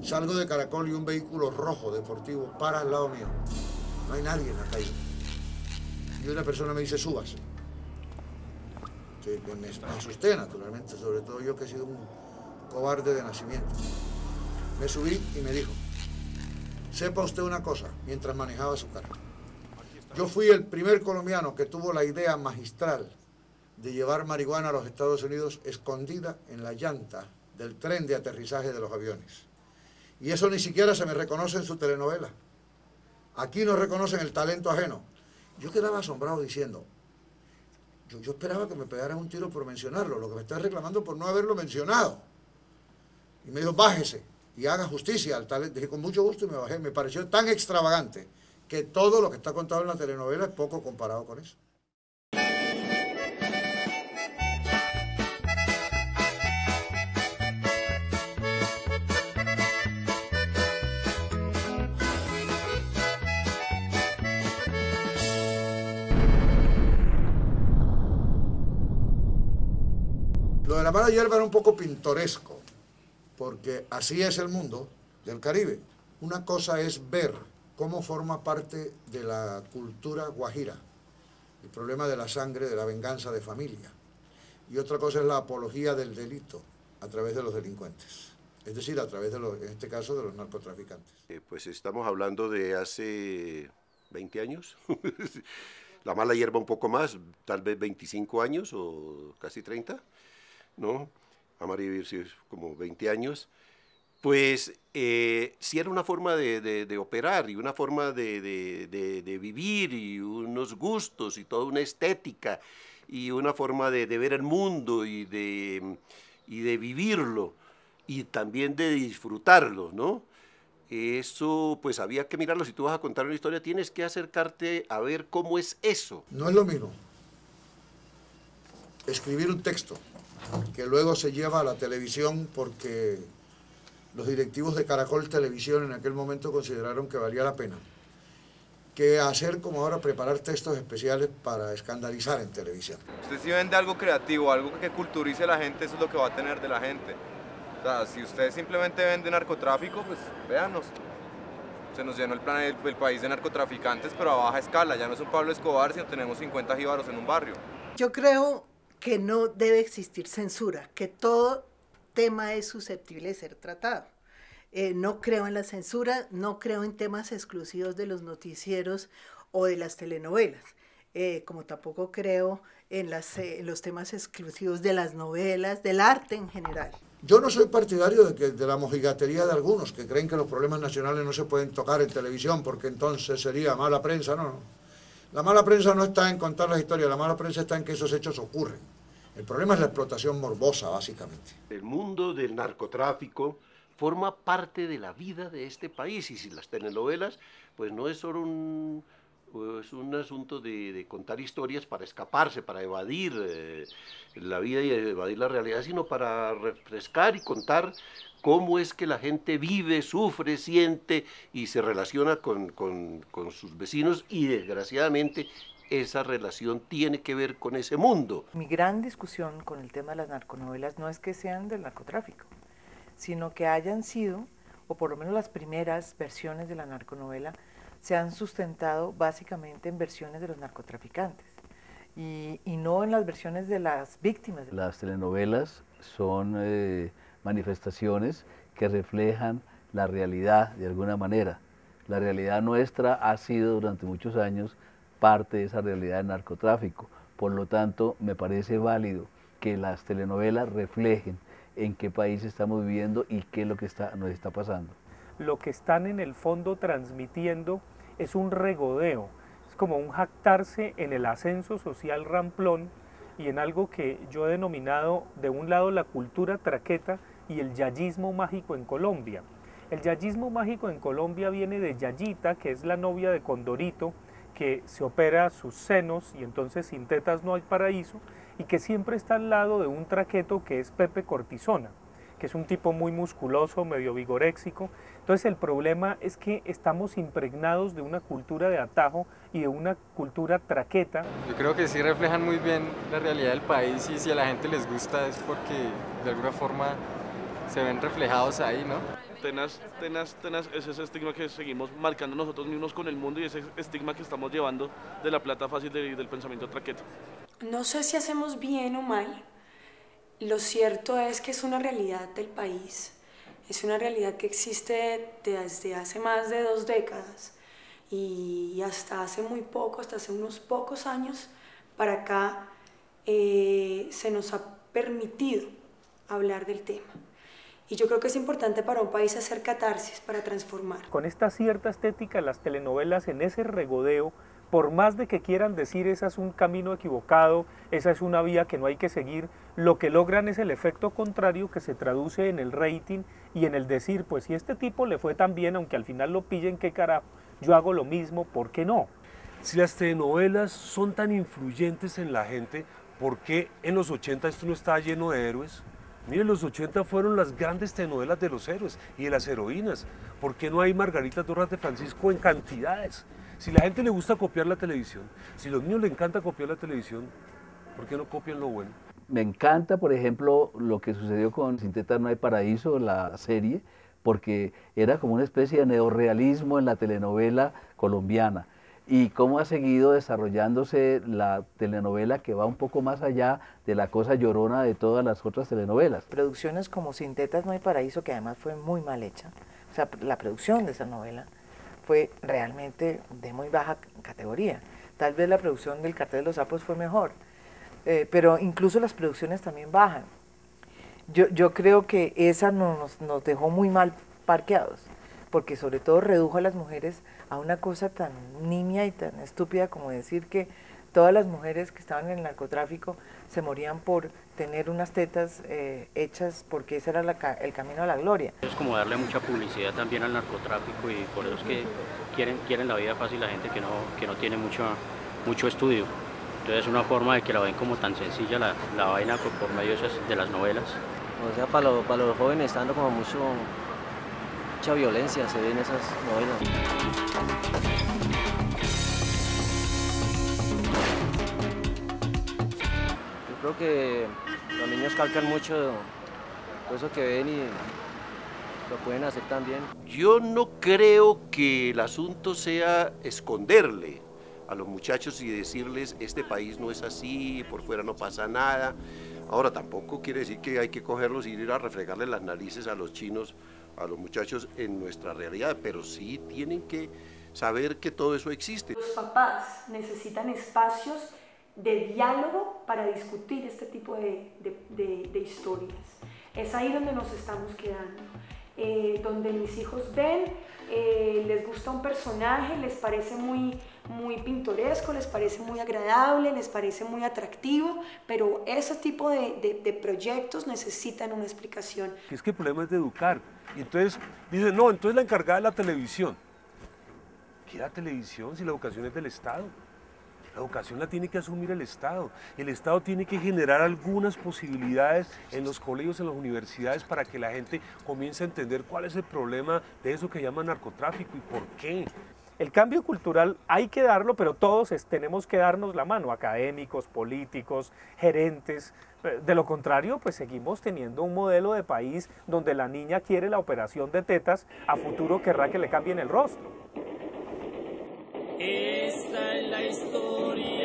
Salgo de Caracol y un vehículo rojo deportivo para al lado mío. No hay nadie en la calle. Y una persona me dice, súbase. Me asusté, naturalmente, sobre todo yo que he sido un cobarde de nacimiento. Me subí y me dijo, sepa usted una cosa, mientras manejaba su carro. Yo fui el primer colombiano que tuvo la idea magistral de llevar marihuana a los Estados Unidos escondida en la llanta del tren de aterrizaje de los aviones. Y eso ni siquiera se me reconoce en su telenovela. Aquí no reconocen el talento ajeno. Yo quedaba asombrado diciendo, yo esperaba que me pegaran un tiro por mencionarlo, lo que me está reclamando por no haberlo mencionado. Y me dijo, bájese y haga justicia al talento. Dije, con mucho gusto, y me bajé. Me pareció tan extravagante que todo lo que está contado en la telenovela es poco comparado con eso. Lo de la mala hierba era un poco pintoresco, porque así es el mundo del Caribe. Una cosa es ver cómo forma parte de la cultura guajira, el problema de la sangre, de la venganza de familia. Y otra cosa es la apología del delito a través de los delincuentes, es decir, a través de en este caso, de los narcotraficantes. Pues estamos hablando de hace 20 años, la mala hierba un poco más, tal vez 25 años o casi 30, ¿no? Amarillo Vivir sí es como 20 años. Pues sí era una forma de operar y una forma de vivir y unos gustos y toda una estética y una forma de ver el mundo y de vivirlo y también de disfrutarlo, ¿no? Eso pues había que mirarlo. Si tú vas a contar una historia tienes que acercarte a ver cómo es eso. No es lo mismo escribir un texto que luego se lleva a la televisión porque los directivos de Caracol Televisión en aquel momento consideraron que valía la pena, que hacer como ahora, preparar textos especiales para escandalizar en televisión. Usted si vende algo creativo, algo que culturice a la gente, eso es lo que va a tener de la gente. O sea, si usted simplemente vende narcotráfico, pues véanos. Se nos llenó el país de narcotraficantes, pero a baja escala. Ya no es un Pablo Escobar, sino tenemos 50 jíbaros en un barrio. Yo creo que no debe existir censura, que todo tema es susceptible de ser tratado. No creo en la censura, no creo en temas exclusivos de los noticieros o de las telenovelas, como tampoco creo en los temas exclusivos de las novelas, del arte en general. Yo no soy partidario de la mojigatería de algunos que creen que los problemas nacionales no se pueden tocar en televisión porque entonces sería mala prensa. No, no. La mala prensa no está en contar las historias, la mala prensa está en que esos hechos ocurren. El problema es la explotación morbosa, básicamente. El mundo del narcotráfico forma parte de la vida de este país y si las telenovelas, pues no es solo un asunto de contar historias para escaparse, para evadir la vida y evadir la realidad, sino para refrescar y contar cómo es que la gente vive, sufre, siente y se relaciona con sus vecinos y desgraciadamente esa relación tiene que ver con ese mundo. Mi gran discusión con el tema de las narconovelas no es que sean del narcotráfico, sino que hayan sido, o por lo menos las primeras versiones de la narconovela, se han sustentado básicamente en versiones de los narcotraficantes y no en las versiones de las víctimas. Las telenovelas son manifestaciones que reflejan la realidad de alguna manera. La realidad nuestra ha sido durante muchos años parte de esa realidad del narcotráfico. Por lo tanto, me parece válido que las telenovelas reflejen en qué país estamos viviendo y qué es lo que nos está pasando. Lo que están en el fondo transmitiendo es un regodeo, es como un jactarse en el ascenso social ramplón y en algo que yo he denominado de un lado la cultura traqueta y el yayismo mágico en Colombia. El yayismo mágico en Colombia viene de Yayita, que es la novia de Condorito, que se opera sus senos y entonces sin tetas no hay paraíso, y que siempre está al lado de un traqueto que es Pepe Cortisona, que es un tipo muy musculoso, medio vigoréxico. Entonces el problema es que estamos impregnados de una cultura de atajo y de una cultura traqueta. Yo creo que sí reflejan muy bien la realidad del país y si a la gente les gusta es porque de alguna forma se ven reflejados ahí, ¿no? Tenaz es ese estigma que seguimos marcando nosotros mismos con el mundo y ese estigma que estamos llevando de la plata fácil del pensamiento traqueto. No sé si hacemos bien o mal, lo cierto es que es una realidad del país, es una realidad que existe desde hace más de 2 décadas y hasta hace muy poco, hasta hace unos pocos años para acá se nos ha permitido hablar del tema. Y yo creo que es importante para un país hacer catarsis para transformar. Con esta cierta estética, las telenovelas en ese regodeo, por más de que quieran decir esa es un camino equivocado, esa es una vía que no hay que seguir, lo que logran es el efecto contrario que se traduce en el rating y en el decir, pues si este tipo le fue tan bien, aunque al final lo pillen, qué carajo, yo hago lo mismo, ¿por qué no? Si las telenovelas son tan influyentes en la gente, ¿por qué en los 80 esto no estaba lleno de héroes? Miren, los 80 fueron las grandes telenovelas de los héroes y de las heroínas. ¿Por qué no hay Margaritas Dorras de Francisco en cantidades? Si la gente le gusta copiar la televisión, si a los niños les encanta copiar la televisión, ¿por qué no copian lo bueno? Me encanta, por ejemplo, lo que sucedió con Sin Tetas No Hay Paraíso, la serie, porque era como una especie de neorrealismo en la telenovela colombiana. Y cómo ha seguido desarrollándose la telenovela que va un poco más allá de la cosa llorona de todas las otras telenovelas. Producciones como Sin Tetas No Hay Paraíso, que además fue muy mal hecha, o sea, la producción de esa novela fue realmente de muy baja categoría. Tal vez la producción del Cartel de los Sapos fue mejor, pero incluso las producciones también bajan. Yo creo que esa nos dejó muy mal parqueados, porque sobre todo redujo a las mujeres a una cosa tan nimia y tan estúpida como decir que todas las mujeres que estaban en el narcotráfico se morían por tener unas tetas hechas porque ese era el camino a la gloria. Es como darle mucha publicidad también al narcotráfico y por eso es que quieren la vida fácil la gente que no tiene mucho estudio. Entonces es una forma de que la ven como tan sencilla la vaina por medio de las novelas. O sea, para los jóvenes está dando como mucha violencia se ve en esas novelas. Yo creo que los niños calcan mucho eso que ven y lo pueden hacer también. Yo no creo que el asunto sea esconderle a los muchachos y decirles este país no es así, por fuera no pasa nada. Ahora tampoco quiere decir que hay que cogerlos y ir a refregarle las narices a los chinos, a los muchachos en nuestra realidad, pero sí tienen que saber que todo eso existe. Los papás necesitan espacios de diálogo para discutir este tipo de historias. Es ahí donde nos estamos quedando, donde mis hijos ven, les gusta un personaje, les parece muy pintoresco, les parece muy agradable, les parece muy atractivo, pero ese tipo de proyectos necesitan una explicación. Es que el problema es de educar. Y entonces dicen, no, entonces la encargada de la televisión. ¿Qué la televisión si la educación es del Estado? La educación la tiene que asumir el Estado. El Estado tiene que generar algunas posibilidades en los colegios, en las universidades, para que la gente comience a entender cuál es el problema de eso que llaman narcotráfico y por qué. El cambio cultural hay que darlo, pero todos tenemos que darnos la mano, académicos, políticos, gerentes. De lo contrario, pues seguimos teniendo un modelo de país donde la niña quiere la operación de tetas, a futuro querrá que le cambien el rostro. Esta es la historia.